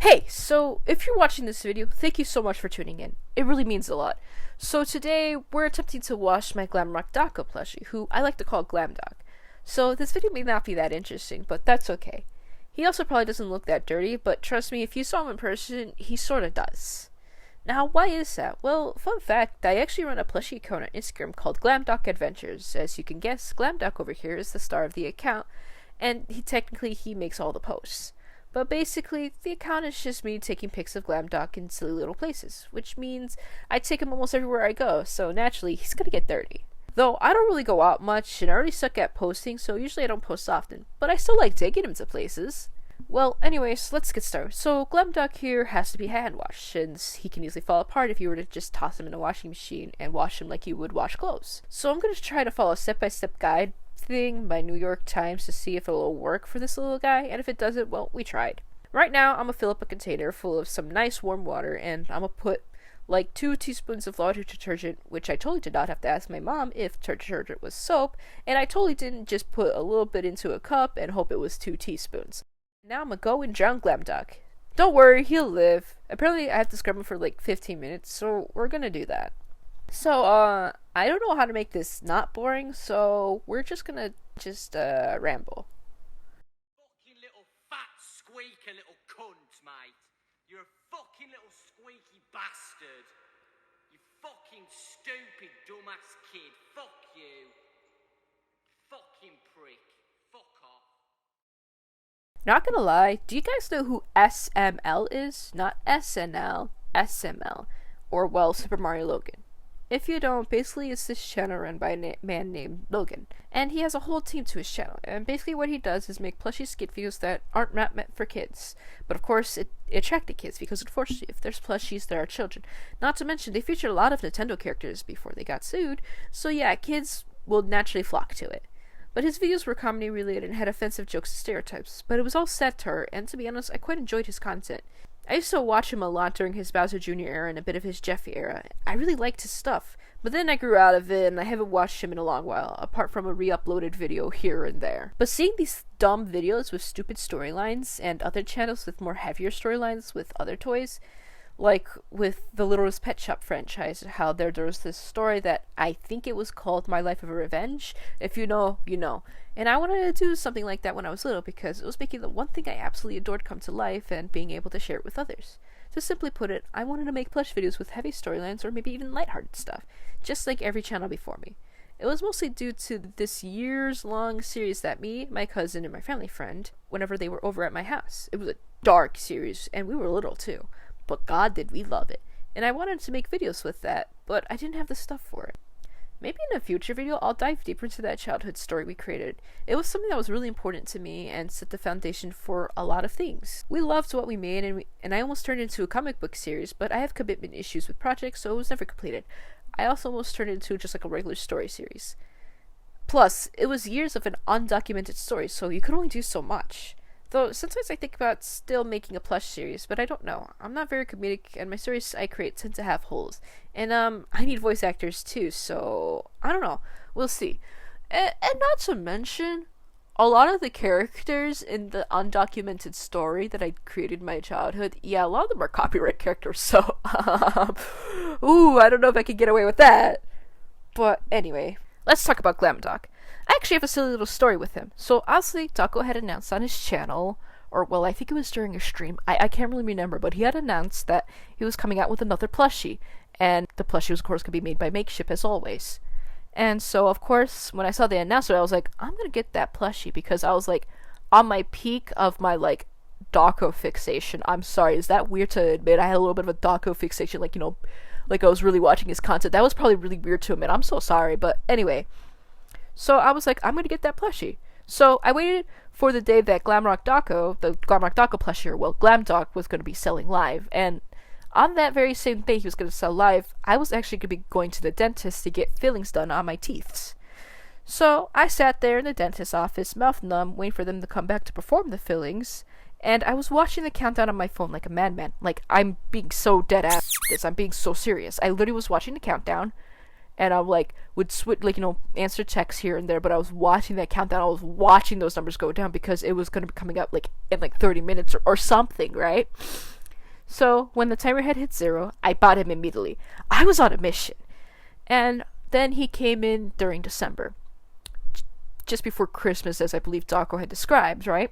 Hey, so if you're watching this video, thank you so much for tuning in. It really means a lot. So today, we're attempting to wash my Glamrock Dawko plushie, who I like to call GlamDawk. So this video may not be that interesting, but that's okay. He also probably doesn't look that dirty, but trust me, if you saw him in person, he sorta does. Now, why is that? Well, fun fact, I actually run a plushie account on Instagram called GlamDawk Adventures. As you can guess, GlamDawk over here is the star of the account, and he makes all the posts. But basically, the account is just me taking pics of GlamDawk in silly little places, which means I take him almost everywhere I go, so naturally, he's gonna get dirty. Though, I don't really go out much, and I already suck at posting, so usually I don't post often, but I still like taking him to places. Well, anyways, let's get started. So, GlamDawk here has to be hand washed, since he can easily fall apart if you were to just toss him in a washing machine and wash him like you would wash clothes. So I'm gonna try to follow a step-by-step guide thing by New York Times to see if it'll work for this little guy, and if it doesn't, well, we tried. Right now, I'm gonna fill up a container full of some nice warm water, and I'm gonna put like 2 teaspoons of laundry detergent, which I totally did not have to ask my mom if detergent was soap, and I totally didn't just put a little bit into a cup and hope it was 2 teaspoons. Now I'm gonna go and drown GlamDawk. Don't worry, he'll live. Apparently I have to scrub him for like 15 minutes, so we're gonna do that. So, I don't know how to make this not boring, so we're just gonna ramble. Fucking little fat squeaker little cunt, mate. You're a fucking little squeaky bastard. You fucking stupid dumbass kid. Fuck you. Fucking prick. Fuck off. Not gonna lie, do you guys know who SML is? Not SNL, SML. Or, well, Super Mario Logan. If you don't, basically it's this channel run by a man named Logan. And he has a whole team to his channel. And basically what he does is make plushie skit videos that aren't meant for kids. But of course, it attracted kids because unfortunately, if there's plushies, there are children. Not to mention, they featured a lot of Nintendo characters before they got sued. So yeah, kids will naturally flock to it. But his videos were comedy related and had offensive jokes and stereotypes. But it was all satire, and to be honest, I quite enjoyed his content. I used to watch him a lot during his Bowser Jr. era and a bit of his Jeffy era. I really liked his stuff. But then I grew out of it and I haven't watched him in a long while, apart from a re-uploaded video here and there. But seeing these dumb videos with stupid storylines and other channels with more heavier storylines with other toys, like with the Littlest Pet Shop franchise, how there was this story that I think it was called My Life of a Revenge. If you know, you know. And I wanted to do something like that when I was little because it was making the one thing I absolutely adored come to life and being able to share it with others. To simply put it, I wanted to make plush videos with heavy storylines or maybe even lighthearted stuff, just like every channel before me. It was mostly due to this years-long series that me, my cousin, and my family friend, whenever they were over at my house. It was a dark series, and we were little too. But God did we love it. And I wanted to make videos with that, but I didn't have the stuff for it. Maybe in a future video, I'll dive deeper into that childhood story we created. It was something that was really important to me and set the foundation for a lot of things. We loved what we made, and I almost turned it into a comic book series, but I have commitment issues with projects, so it was never completed. I also almost turned it into just like a regular story series. Plus, it was years of an undocumented story, so you could only do so much. Though, sometimes I think about still making a plush series, but I don't know. I'm not very comedic, and my stories I create tend to have holes. And, I need voice actors too, so, I don't know. We'll see. And not to mention, a lot of the characters in the undocumented story that I created in my childhood, yeah, a lot of them are copyright characters, so, ooh, I don't know if I can get away with that. But, anyway, let's talk about GlamDawk. I actually have a silly little story with him. So, honestly, Dawko had announced on his channel, or, well, I think it was during a stream, I can't really remember, but he had announced that he was coming out with another plushie, and the plushie was, of course, going to be made by Makeship, as always. And so, of course, when I saw the announcement, I was like, I'm going to get that plushie, because I was, like, on my peak of my, like, Dawko fixation. I'm sorry, is that weird to admit? I had a little bit of a Dawko fixation, like, you know, like I was really watching his content. That was probably really weird to admit. I'm so sorry, but anyway. So I was like, I'm gonna get that plushie. So I waited for the day that Glamrock Dawko, the Glamrock Dawko plushie, or well, GlamDawk was gonna be selling live. And on that very same day he was gonna sell live, I was actually gonna be going to the dentist to get fillings done on my teeth. So I sat there in the dentist's office, mouth numb, waiting for them to come back to perform the fillings. And I was watching the countdown on my phone like a madman. Like, I'm being so dead ass this. I'm being so serious. I literally was watching the countdown. And I would switch, like, you know, answer texts here and there, but I was watching that countdown. I was watching those numbers go down because it was going to be coming up, like, in, like, 30 minutes or something, right? So when the timer had hit 0, I bought him immediately. I was on a mission. And then he came in during December. Just before Christmas, as I believe Dawko had described, right?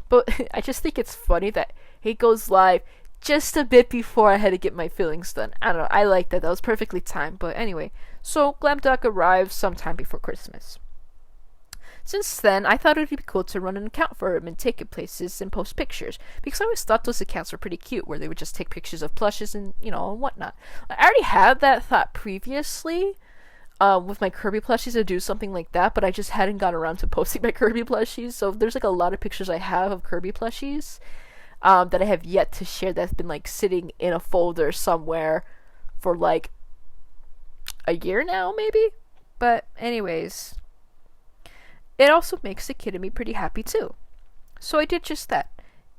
But I just think it's funny that he goes live just a bit before I had to get my fillings done. I don't know, I like that. That was perfectly timed. But anyway, so GlamDawk arrived sometime before Christmas. Since then, I thought it would be cool to run an account for him and take it places and post pictures, because I always thought those accounts were pretty cute, where they would just take pictures of plushes and, and whatnot. I already had that thought previously, with my Kirby plushies to do something like that, but I just hadn't got around to posting my Kirby plushies, so there's a lot of pictures I have of Kirby plushies, that I have yet to share that's been, sitting in a folder somewhere for, a year now, maybe? But, anyways, it also makes the kid in me pretty happy too. So I did just that.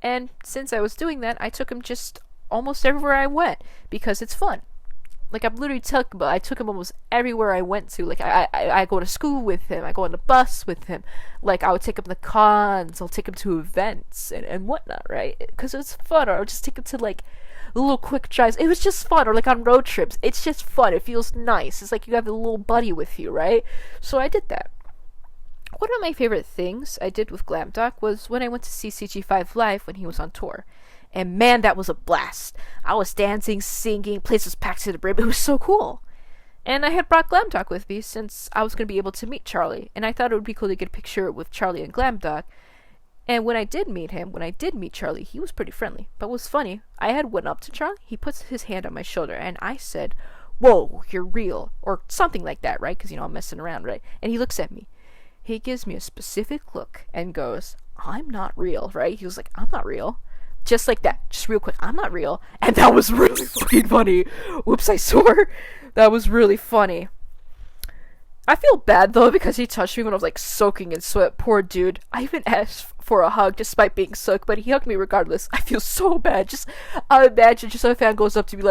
And since I was doing that, I took him just almost everywhere I went, because it's fun. I'm literally I took him almost everywhere I went to. I go to school with him, I go on the bus with him. I would take him to cons, I'll take him to events and whatnot, right? Because it's fun. Or I'll just take him to little quick drives. It was just fun. Or on road trips. It's just fun. It feels nice. It's like you have a little buddy with you, right? So I did that. One of my favorite things I did with GlamDawk was when I went to see CG5 live when he was on tour. And man, that was a blast. I was dancing, singing, place was packed to the brim. It was so cool. And I had brought GlamDawk with me since I was going to be able to meet Charlie. And I thought it would be cool to get a picture with Charlie and GlamDawk. And when I did meet Charlie, he was pretty friendly. But what was funny, I had went up to Charlie, he puts his hand on my shoulder, and I said, "Whoa, you're real." Or something like that, right? Because, I'm messing around, right? And he looks at me. He gives me a specific look and goes, "I'm not real," right? He was like, "I'm not real." Just like that. Just real quick, "I'm not real." And that was really fucking funny. Whoops, I swore. That was really funny. I feel bad, though, because he touched me when I was, soaking in sweat. Poor dude. I even asked for a hug despite being soaked, but he hugged me regardless. I feel so bad. I imagine a fan goes up to me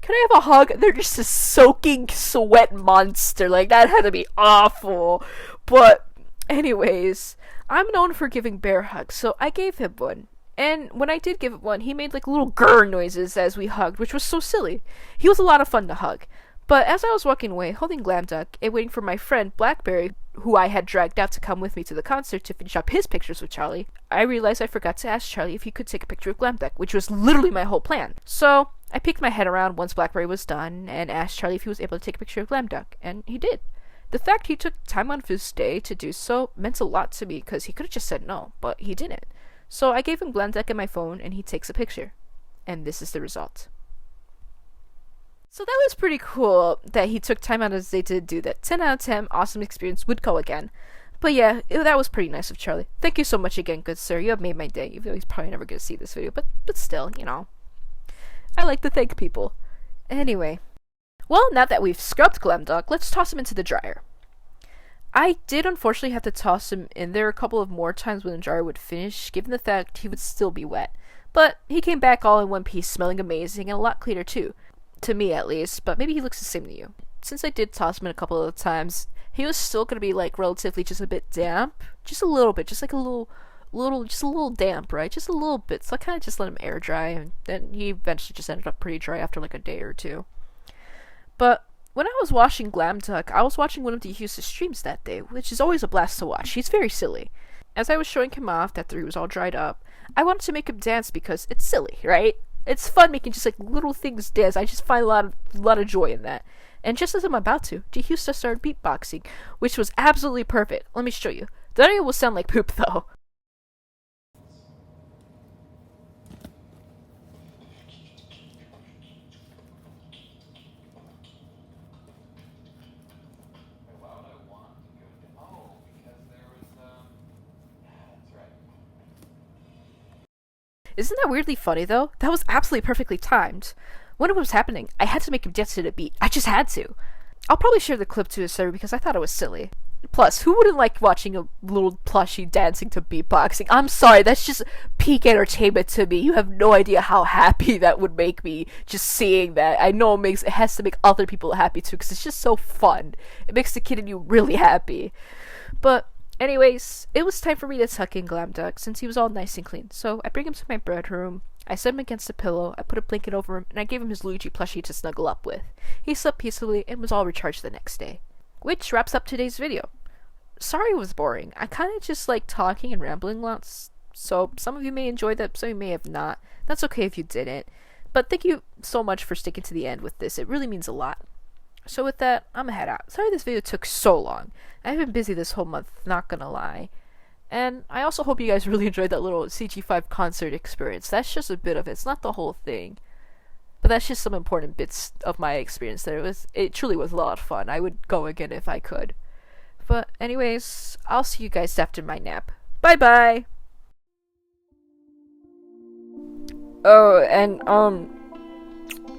"Can I have a hug?" And they're just a soaking sweat monster. That had to be awful. But anyways, I'm known for giving bear hugs, so I gave him one. And when I did give him one, he made little grr noises as we hugged, which was so silly. He was a lot of fun to hug. But as I was walking away, holding GlamDawk, and waiting for my friend Blackberry, who I had dragged out to come with me to the concert to finish up his pictures with Charlie, I realized I forgot to ask Charlie if he could take a picture of GlamDawk, which was literally my whole plan. So I peeked my head around once Blackberry was done, and asked Charlie if he was able to take a picture of GlamDawk, and he did. The fact he took time out of his day to do so meant a lot to me, because he could have just said no, but he didn't. So I gave him GlamDawk and my phone, and he takes a picture. And this is the result. So that was pretty cool that he took time out of his day to do that. 10 out of 10, awesome experience, would go again. But yeah, that was pretty nice of Charlie. Thank you so much again, good sir. You have made my day, even though he's probably never going to see this video. But still, I like to thank people. Anyway. Well, now that we've scrubbed GlamDawk, let's toss him into the dryer. I did unfortunately have to toss him in there a couple of more times when the dryer would finish, given the fact he would still be wet. But he came back all in one piece, smelling amazing, and a lot cleaner too. To me, at least, but maybe he looks the same to you. Since I did toss him in a couple of times, he was still going to be, relatively just a bit damp. Just a little bit, just a little damp, right? Just a little bit. So I kind of just let him air dry, and then he eventually just ended up pretty dry after, a day or two. But when I was watching GlamDawk, I was watching one of DHuse's streams that day, which is always a blast to watch. He's very silly. As I was showing him off after he was all dried up, I wanted to make him dance because it's silly, right? It's fun making just little things dance. I just find a lot of joy in that. And just as I'm about to, DHuse just started beatboxing, which was absolutely perfect. Let me show you. The audio will sound like poop though. Isn't that weirdly funny, though? That was absolutely perfectly timed. When it was happening, I had to make him dance to the beat. I just had to. I'll probably share the clip to his server because I thought it was silly. Plus, who wouldn't like watching a little plushie dancing to beatboxing? I'm sorry, that's just peak entertainment to me. You have no idea how happy that would make me just seeing that. I know it has to make other people happy too because it's just so fun. It makes the kid in you really happy. But anyways, it was time for me to tuck in GlamDawk since he was all nice and clean. So I bring him to my bedroom, I set him against the pillow, I put a blanket over him, and I gave him his Luigi plushie to snuggle up with. He slept peacefully and was all recharged the next day. Which wraps up today's video. Sorry it was boring. I kind of just like talking and rambling lots, so some of you may enjoy that, some of you may have not. That's okay if you didn't. But thank you so much for sticking to the end with this. It really means a lot. So with that, I'm gonna head out. Sorry this video took so long. I've been busy this whole month, not gonna lie. And I also hope you guys really enjoyed that little CG5 concert experience. That's just a bit of it. It's not the whole thing. But that's just some important bits of my experience there. It truly was a lot of fun. I would go again if I could. But anyways, I'll see you guys after my nap. Bye bye! Oh, and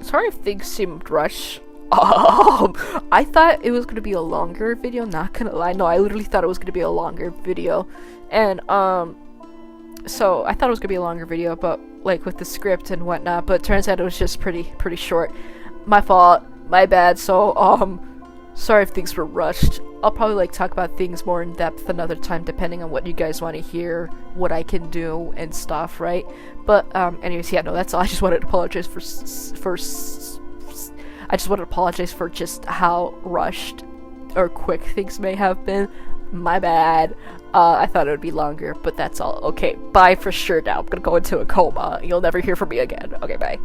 sorry if things seemed rushed. I thought it was gonna be a longer video, not gonna lie. No, I literally thought it was gonna be a longer video. And so I thought it was gonna be a longer video, but like with the script and whatnot, but turns out it was just pretty short. My fault, my bad. So sorry if things were rushed. I'll probably like talk about things more in depth another time, depending on what you guys want to hear, what I can do and stuff, right? But anyways, yeah, no, that's all. I just wanted to apologize I just wanted to apologize for just how rushed or quick things may have been. My bad. I thought it would be longer, but that's all. Okay, bye for sure now. I'm gonna go into a coma. You'll never hear from me again. Okay, bye.